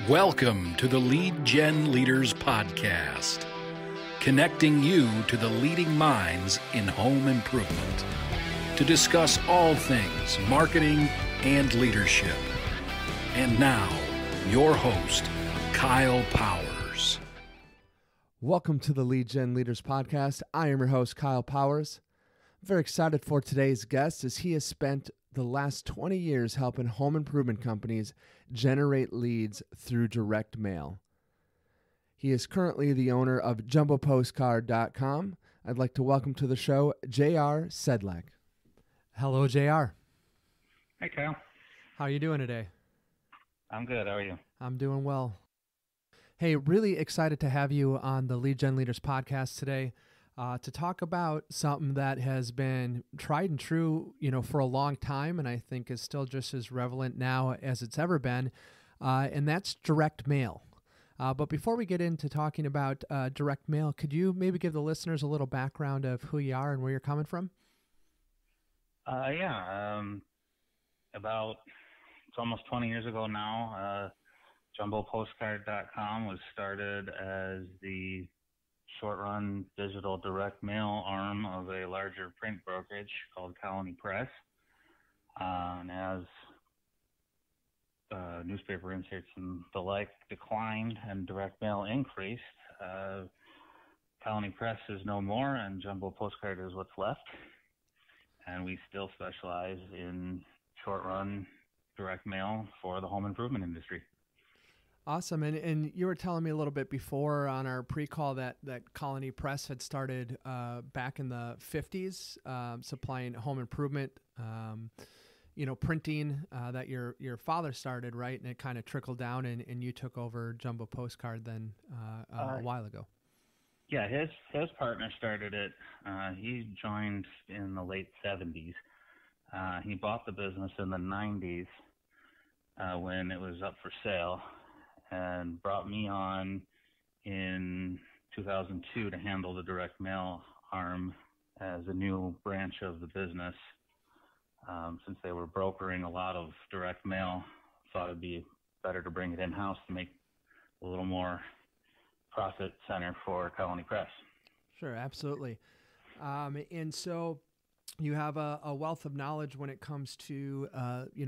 Welcome to the Lead Gen Leaders Podcast, connecting you to the leading minds in home improvement to discuss all things marketing and leadership. And now, your host, Kyle Powers. Welcome to the Lead Gen Leaders Podcast. I am your host, Kyle Powers. I'm very excited for today's guest as he has spent the last 20 years helping home improvement companies generate leads through direct mail. He is currently the owner of jumbopostcard.com. I'd like to welcome to the show J.R. Sedlack. Hello, J.R. Hey, Kyle. How are you doing today? I'm good. How are you? I'm doing well. Hey, really excited to have you on the Lead Gen Leaders Podcast today. To talk about something that has been tried and true, for a long time, and I think is still just as relevant now as it's ever been, and that's direct mail. But before we get into talking about direct mail, could you maybe give the listeners a little background of who you are and where you're coming from? It's almost 20 years ago now. Jumbopostcard.com was started as the short-run digital direct mail arm of a larger print brokerage called Colony Press. And as newspaper inserts and the like declined and direct mail increased, Colony Press is no more, and Jumbo Postcard is what's left. And we still specialize in short-run direct mail for the home improvement industry. Awesome. And you were telling me a little bit before on our pre-call that Colony Press had started back in the 50s, supplying home improvement, printing that your father started, right? And it kind of trickled down and you took over Jumbo Postcard then a while ago. Yeah, his partner started it. He joined in the late 70s. He bought the business in the 90s when it was up for sale, and brought me on in 2002 to handle the direct mail arm as a new branch of the business. Since they were brokering a lot of direct mail, thought it'd be better to bring it in-house to make a little more profit center for Colony Press. Sure, absolutely. And so you have a wealth of knowledge when it comes to,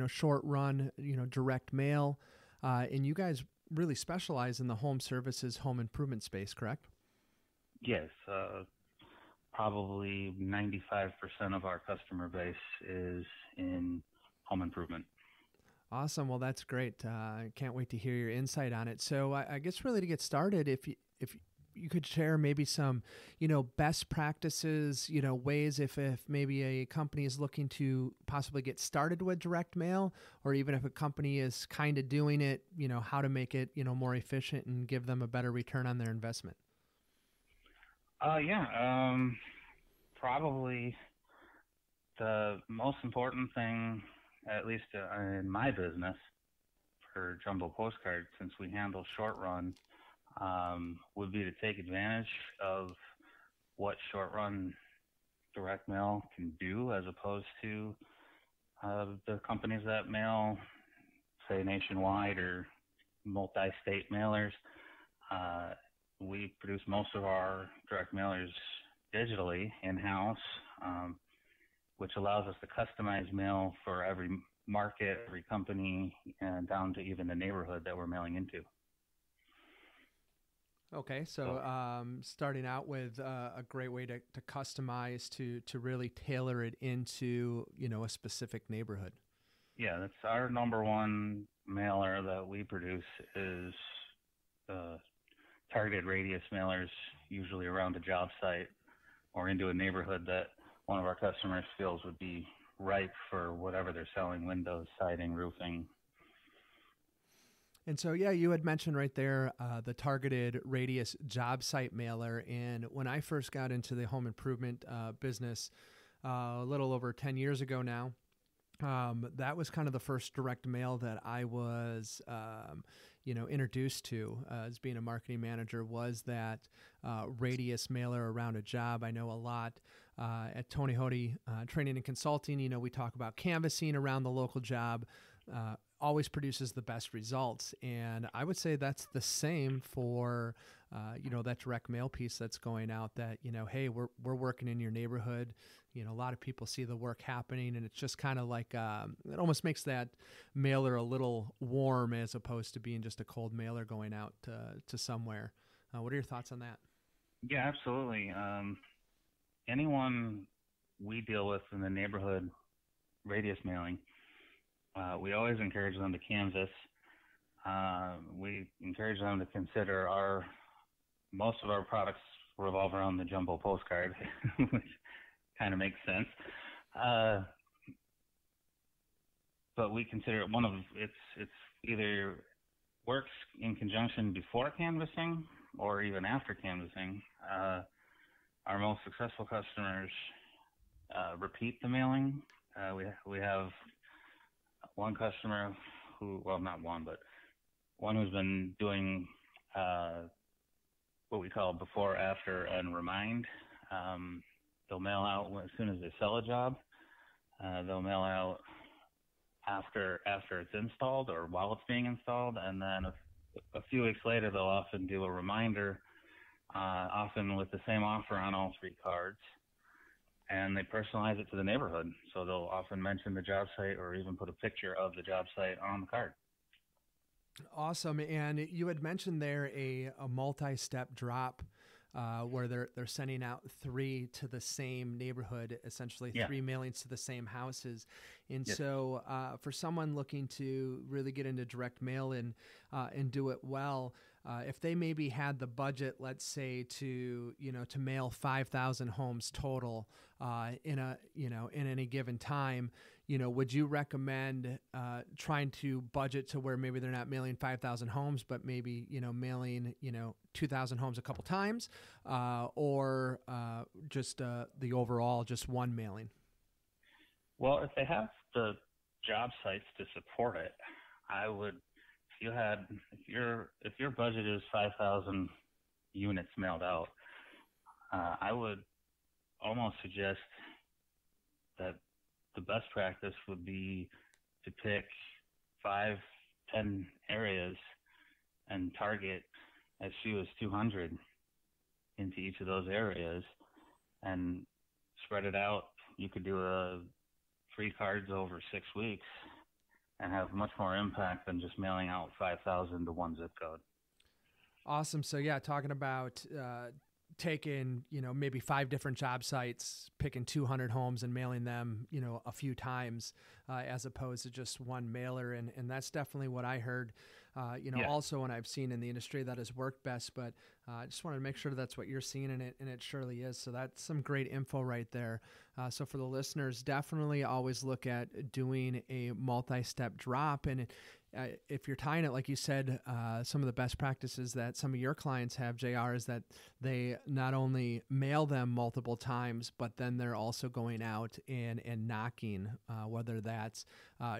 short run, direct mail, and you guys really specialize in the home services, home improvement space, correct? Yes. Probably 95% of our customer base is in home improvement. Awesome. Well, that's great. I can't wait to hear your insight on it. So I guess really to get started, if you could share maybe some, best practices, ways if maybe a company is looking to possibly get started with direct mail, or even if a company is kind of doing it, how to make it, more efficient and give them a better return on their investment. Probably the most important thing, at least in my business for Jumbo Postcard, since we handle short run, would be to take advantage of what short-run direct mail can do, as opposed to the companies that mail, say, nationwide or multi-state mailers. We produce most of our direct mailers digitally in-house, which allows us to customize mail for every market, every company, and down to even the neighborhood that we're mailing into. Okay, so starting out with a great way to customize to really tailor it into, a specific neighborhood. Yeah, that's our number one mailer that we produce is targeted radius mailers, usually around a job site or into a neighborhood that one of our customers feels would be ripe for whatever they're selling: windows, siding, roofing. And so, yeah, you had mentioned right there the targeted radius job site mailer. And when I first got into the home improvement business a little over 10 years ago now, that was kind of the first direct mail that I was, introduced to as being a marketing manager, was that radius mailer around a job. I know a lot at Tony Hody Training and Consulting, we talk about canvassing around the local job. Always produces the best results. And I would say that's the same for, that direct mail piece that's going out that, hey, we're working in your neighborhood. A lot of people see the work happening, and it's just kind of like, it almost makes that mailer a little warm as opposed to being just a cold mailer going out to somewhere. What are your thoughts on that? Yeah, absolutely. Anyone we deal with in the neighborhood radius mailing, we always encourage them to canvass. We encourage them to consider most of our products revolve around the jumbo postcard, which kind of makes sense. But we consider it it's either works in conjunction before canvassing or even after canvassing. Our most successful customers repeat the mailing. We have one customer not one, but one who's been doing what we call before, after, and remind. They'll mail out as soon as they sell a job. They'll mail out after it's installed or while it's being installed, and then a few weeks later they'll often do a reminder, often with the same offer on all 3 cards, and they personalize it to the neighborhood. So they'll often mention the job site or even put a picture of the job site on the card. Awesome. And you had mentioned there a multi-step drop where they're sending out 3 to the same neighborhood, essentially 3 mailings to the same houses. And so for someone looking to really get into direct mail and do it well, if they maybe had the budget, let's say to mail 5,000 homes total in any given time, would you recommend trying to budget to where maybe they're not mailing 5,000 homes, but maybe, mailing, 2,000 homes a couple times, or just the overall, just one mailing? Well, if they have the job sites to support it, I would, if your budget is 5,000 units mailed out, I would almost suggest that the best practice would be to pick 5-10 areas and target as few as 200 into each of those areas and spread it out. You could do 3 cards over 6 weeks and have much more impact than just mailing out 5,000 to one zip code. Awesome. So talking about taking, maybe 5 different job sites, picking 200 homes and mailing them, a few times, as opposed to just one mailer. And that's definitely what I heard, also when I've seen in the industry that has worked best, but I just wanted to make sure that's what you're seeing in it, and it surely is. So that's some great info right there. So for the listeners, definitely always look at doing a multi-step drop. And if you're tying it, like you said, some of the best practices that some of your clients have, JR, is that they not only mail them multiple times, but then they're also going out and knocking, whether that's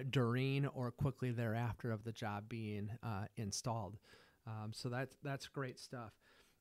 during or quickly thereafter of the job being installed. So that's great stuff.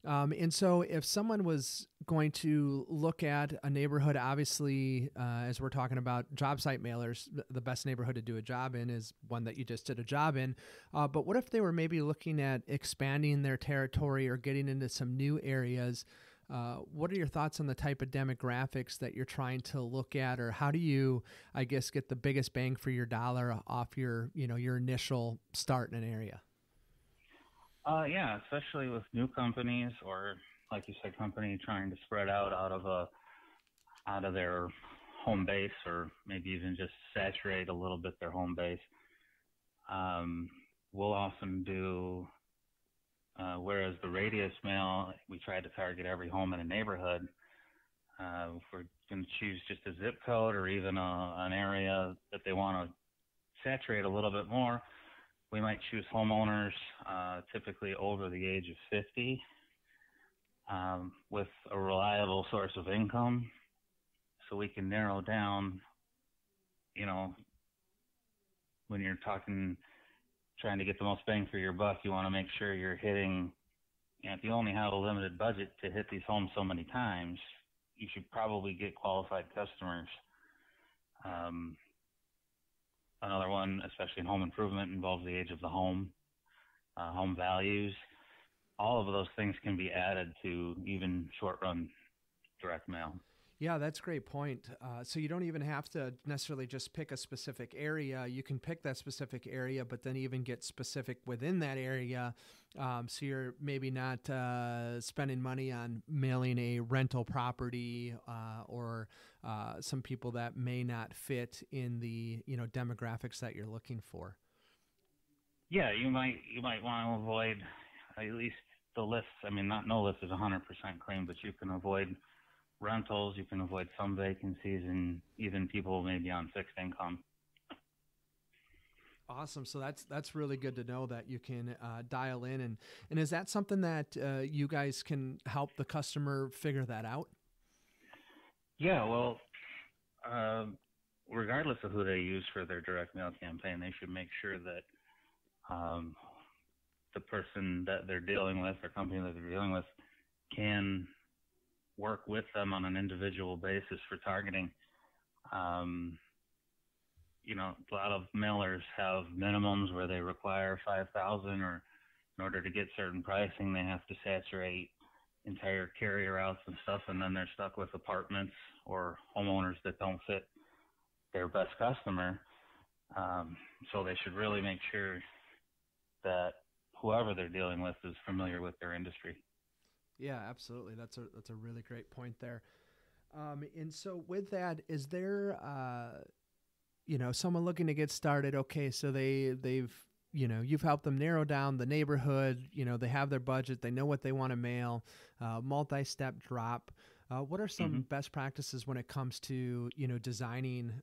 And so if someone was going to look at a neighborhood, obviously, as we're talking about job site mailers, the best neighborhood to do a job in is one that you just did a job in. But what if they were maybe looking at expanding their territory or getting into some new areas? What are your thoughts on the type of demographics that you're trying to look at, or how do you, I guess, get the biggest bang for your dollar off your initial start in an area? Especially with new companies, or like you said, company trying to spread out of their home base, or maybe even just saturate a little bit their home base. We'll often do, whereas the radius mail, we try to target every home in a neighborhood. If we're going to choose just a zip code or even an area that they want to saturate a little bit more, we might choose homeowners typically over the age of 50 with a reliable source of income, so we can narrow down, when you're trying to get the most bang for your buck, you want to make sure you're hitting, if you only have a limited budget to hit these homes so many times, you should probably get qualified customers. Another one, especially in home improvement, involves the age of the home, home values. All of those things can be added to even short-run direct mail. Yeah, that's a great point. So you don't even have to necessarily just pick a specific area. You can pick that specific area, but then even get specific within that area. So you're maybe not spending money on mailing a rental property or some people that may not fit in the demographics that you're looking for. Yeah, you might want to avoid at least the lists. I mean, no list is 100% clean, but you can avoid rentals, you can avoid some vacancies, and even people maybe on fixed income. Awesome. So that's really good to know that you can dial in. And is that something that you guys can help the customer figure that out? Yeah, well, regardless of who they use for their direct mail campaign, they should make sure that the person that they're dealing with or company that they're dealing with can work with them on an individual basis for targeting. A lot of mailers have minimums where they require 5,000, or in order to get certain pricing, they have to saturate entire carrier routes and stuff, and then they're stuck with apartments or homeowners that don't fit their best customer. So they should really make sure that whoever they're dealing with is familiar with their industry. Yeah, absolutely. That's a really great point there. And so with that, is there, someone looking to get started? Okay, so they've, you've helped them narrow down the neighborhood. They have their budget. They know what they want to mail. Multi-step drop. What are some best practices when it comes to, designing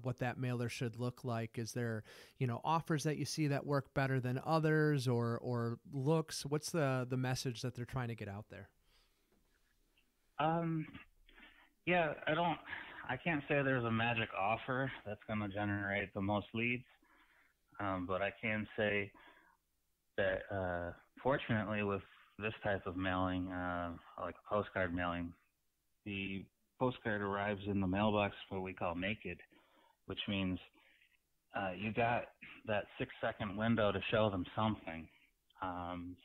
what that mailer should look like? Is there, offers that you see that work better than others, or looks? What's the message that they're trying to get out there? Yeah, I can't say there's a magic offer that's going to generate the most leads, but I can say that fortunately with this type of mailing, like a postcard mailing, the postcard arrives in the mailbox what we call naked, which means you got that 6-second window to show them something.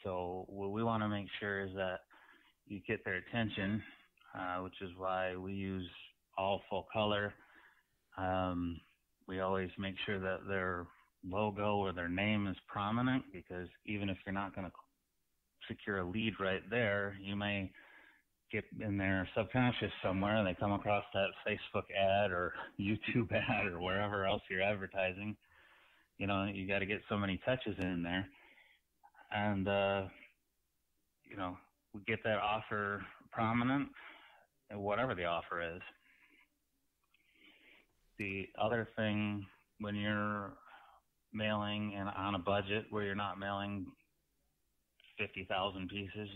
So what we want to make sure is that you get their attention, which is why we use all full color. We always make sure that their logo or their name is prominent, because even if you're not going to secure a lead right there, you may get in their subconscious somewhere and they come across that Facebook ad or YouTube ad or wherever else you're advertising. You got to get so many touches in there. And, we get that offer prominent, whatever the offer is. The other thing, when you're mailing and on a budget where you're not mailing 50,000 pieces,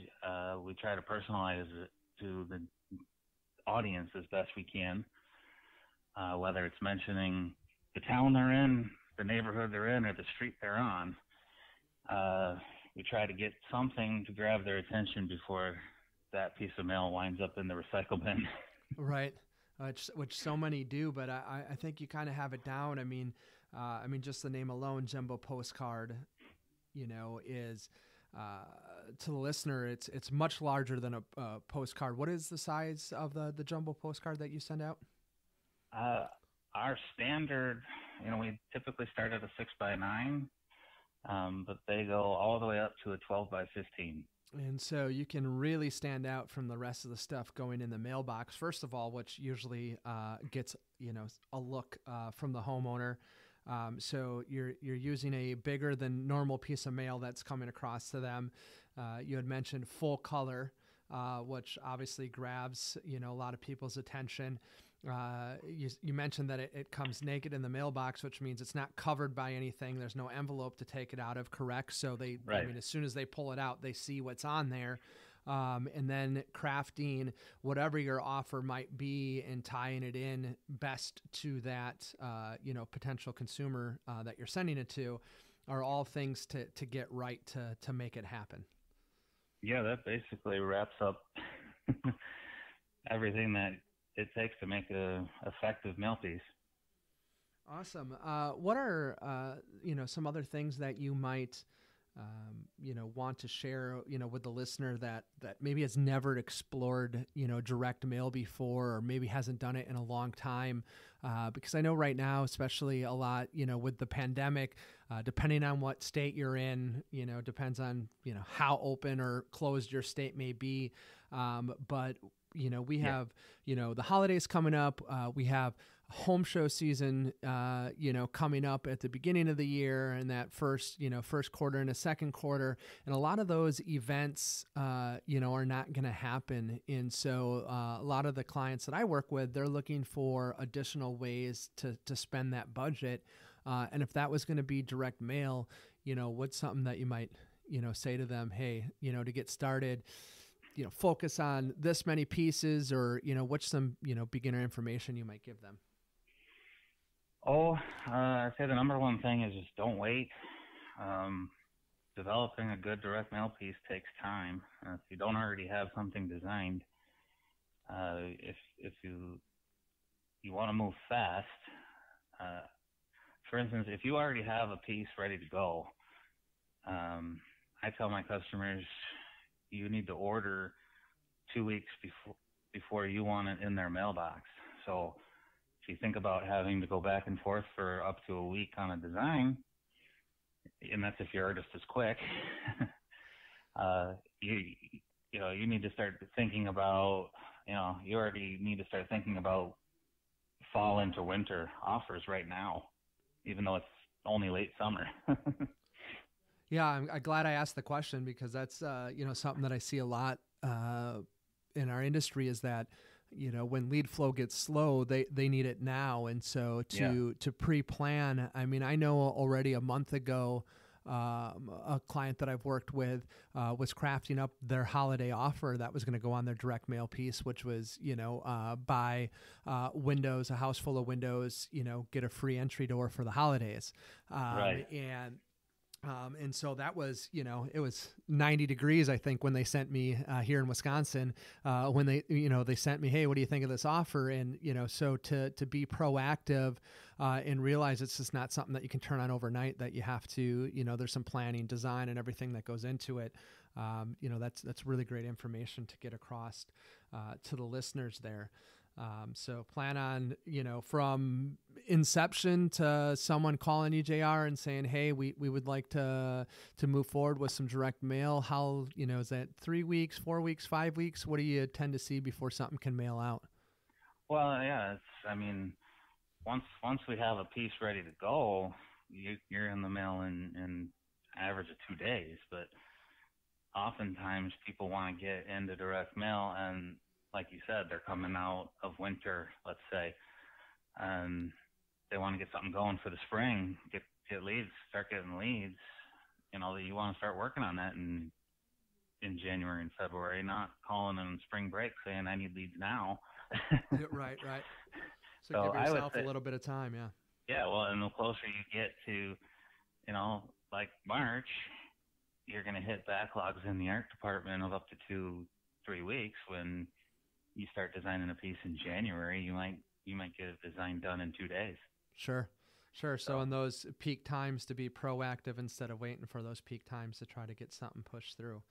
we try to personalize it to the audience as best we can, whether it's mentioning the town they're in, the neighborhood they're in, or the street they're on. We try to get something to grab their attention before that piece of mail winds up in the recycle bin. Right. Which so many do, but I think you kind of have it down. I mean, just the name alone, jumbo postcard, is to the listener, it's much larger than a postcard. What is the size of the jumbo postcard that you send out? Our standard, we typically start at a 6x9, but they go all the way up to a 12x15. And so you can really stand out from the rest of the stuff going in the mailbox, first of all, which usually gets, a look from the homeowner. So you're using a bigger than normal piece of mail that's coming across to them. You had mentioned full color, which obviously grabs, a lot of people's attention. You mentioned that it comes naked in the mailbox, which means it's not covered by anything. There's no envelope to take it out of, correct? So right. As soon as they pull it out, they see what's on there. And then crafting whatever your offer might be and tying it in best to that, potential consumer that you're sending it to are all things to get right to make it happen. Yeah, that basically wraps up everything that it takes to make a effective mail piece. Awesome. What are some other things that you might want to share with the listener that maybe has never explored direct mail before, or maybe hasn't done it in a long time? Because I know right now, especially a lot with the pandemic, depending on what state you're in, depends on how open or closed your state may be. But we have the holidays coming up. We have home show season, coming up at the beginning of the year, and that first quarter and a second quarter. And a lot of those events, are not going to happen. And so a lot of the clients that I work with, they're looking for additional ways to spend that budget. And if that was going to be direct mail, what's something that you might, say to them, hey, to get started, focus on this many pieces, or, what's some, beginner information you might give them? I'd say the number one thing is just don't wait. Developing a good direct mail piece takes time. If you don't already have something designed, if you want to move fast, for instance, if you already have a piece ready to go, I tell my customers you need to order 2 weeks before you want it in their mailbox. So if you think about having to go back and forth for up to a week on a design, and that's if your artist is quick, you need to start thinking about, you already need to start thinking about fall into winter offers right now, even though it's only late summer. Yeah, I'm glad I asked the question, because that's something that I see a lot in our industry, is that when lead flow gets slow, they need it now. And so to pre-plan, I mean, I know already a month ago, a client that I've worked with was crafting up their holiday offer that was going to go on their direct mail piece, which was, buy windows, a house full of windows, get a free entry door for the holidays. Right. And so that was, it was 90 degrees, I think, when they sent me here in Wisconsin, when they sent me, hey, what do you think of this offer? And, so to be proactive and realize it's just not something that you can turn on overnight, that you have to, there's some planning, design, and everything that goes into it. That's really great information to get across to the listeners there. So plan on, from inception to someone calling you, JR, and saying, hey, we would like to move forward with some direct mail. How, is that 3 weeks, 4 weeks, 5 weeks? What do you tend to see before something can mail out? Well, yeah, once we have a piece ready to go, you're in the mail in average of 2 days. But oftentimes people want to get into direct mail, and like you said, they're coming out of winter, let's say, and they want to get something going for the spring, get leads, start getting leads. You want to start working on that in January and February, not calling in spring break saying I need leads now. Right. So give yourself a little bit of time, yeah. Yeah, well, and the closer you get to, like March, you're going to hit backlogs in the art department of up to 2-3 weeks. When you start designing a piece in January, you might get a design done in 2 days. Sure. So in those peak times, to be proactive instead of waiting for those peak times to try to get something pushed through.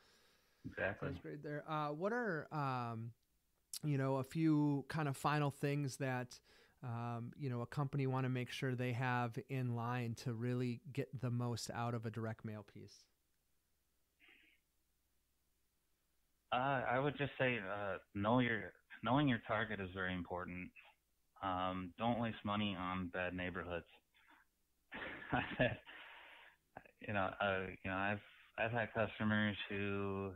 Exactly. That's great there. What are, a few kind of final things that, a company want to make sure they have in line to really get the most out of a direct mail piece? I would just say knowing your target is very important. Don't waste money on bad neighborhoods. I've had customers who,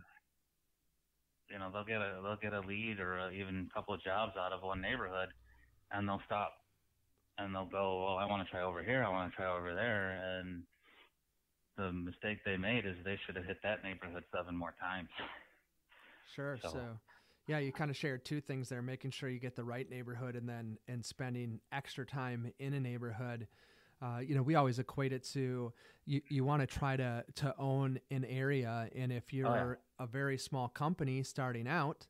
they'll get a lead or even a couple of jobs out of one neighborhood, and they'll stop and they'll go, well, I want to try over here, I want to try over there, and the mistake they made is they should have hit that neighborhood 7 more times. Sure. So yeah, you kind of shared two things there, making sure you get the right neighborhood and spending extra time in a neighborhood. We always equate it to you want to try to own an area. And if you're a very small company starting out,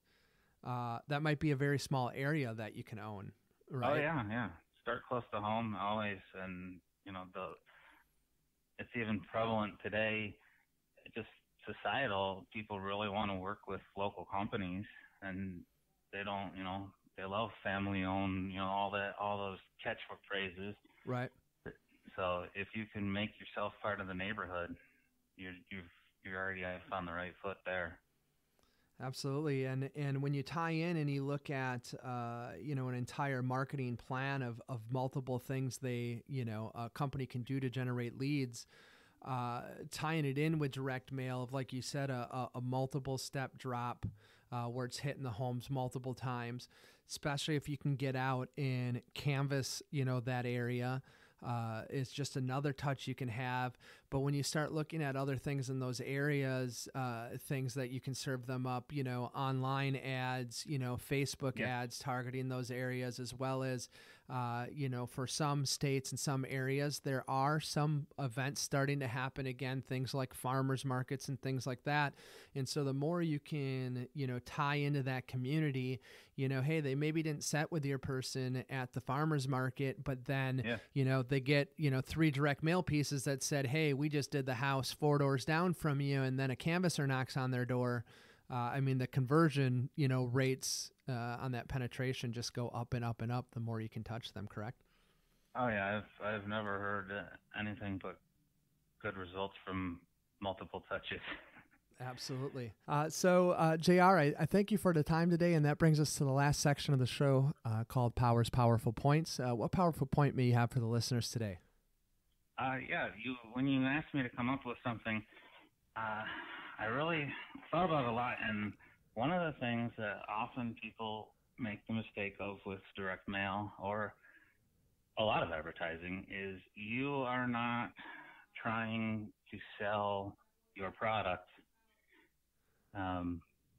that might be a very small area that you can own, right? Oh yeah. Start close to home always, and it's even prevalent today. Just societal, people really want to work with local companies, and they don't, they love family owned, all those catchphrases. Right. So if you can make yourself part of the neighborhood, you're already on the right foot there. Absolutely. And when you tie in and you look at, an entire marketing plan of multiple things a company can do to generate leads, tying it in with direct mail of, like you said, a multiple step drop where it's hitting the homes multiple times, especially if you can get out and canvas, that area. It's just another touch you can have. But when you start looking at other things in those areas, things that you can serve them up, online ads, Facebook ads targeting those areas, as well as, for some states and some areas, there are some events starting to happen again, things like farmers markets and things like that. And so the more you can, tie into that community, hey, they maybe didn't set with your person at the farmer's market, but then, they get, 3 direct mail pieces that said, hey, we just did the house 4 doors down from you, and then a canvasser knocks on their door. The conversion, rates on that penetration just go up and up and up the more you can touch them, correct? Oh yeah, I've never heard anything but good results from multiple touches. Absolutely. So JR, I thank you for the time today, and that brings us to the last section of the show called Power's Powerful Points. What powerful point may you have for the listeners today? When you asked me to come up with something, I really thought about it a lot, and one of the things that often people make the mistake of with direct mail or a lot of advertising is you are not trying to sell your product,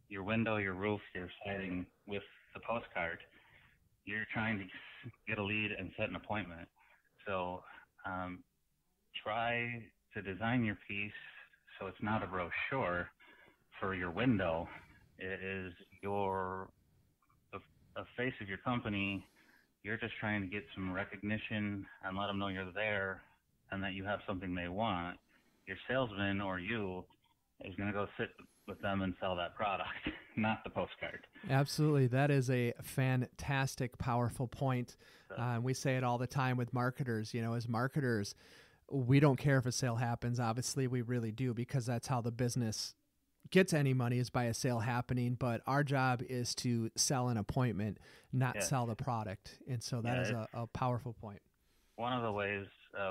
your window, your roof, your siding with the postcard. You're trying to get a lead and set an appointment. So try to design your piece so it's not a brochure for your window. It is a face of your company. You're just trying to get some recognition and let them know you're there and that you have something they want. Your salesman or you is going to go sit with them and sell that product, not the postcard. Absolutely. That is a fantastic, powerful point. We say it all the time with marketers. As marketers, we don't care if a sale happens. Obviously, we really do, because that's how the business gets any money, is by a sale happening. But our job is to sell an appointment, not sell the product. And so that is a powerful point. One of the ways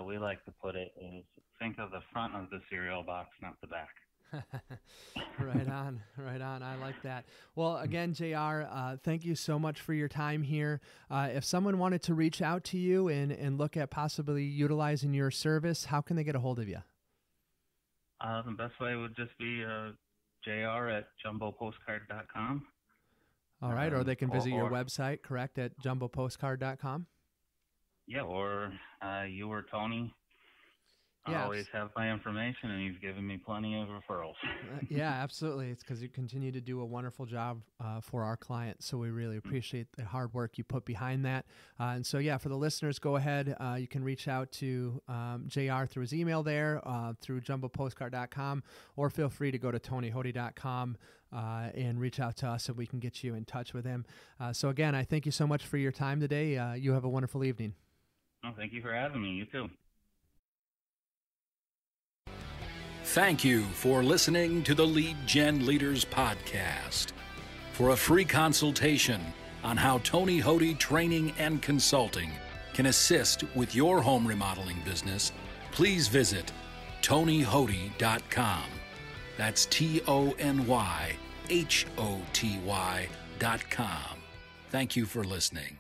we like to put it is think of the front of the cereal box, not the back. Right on. I like that. Well, again, JR, thank you so much for your time here. If someone wanted to reach out to you and look at possibly utilizing your service, how can they get a hold of you? The best way would just be jr@jumbopostcard.com. All right. Or they can visit your website, correct, at jumbopostcard.com? Yeah, or you or Tony. I always have my information, and you've given me plenty of referrals. Yeah, absolutely. It's because you continue to do a wonderful job for our clients, so we really appreciate the hard work you put behind that. And so, for the listeners, go ahead. You can reach out to JR through his email there, through jumbopostcard.com, or feel free to go to tonyhody.com and reach out to us so we can get you in touch with him. So, again, I thank you so much for your time today. You have a wonderful evening. Oh, thank you for having me. You too. Thank you for listening to the Lead Gen Leaders Podcast. For a free consultation on how Tony Hody Training and Consulting can assist with your home remodeling business, please visit tonyhody.com. That's TonyHoty.com. Thank you for listening.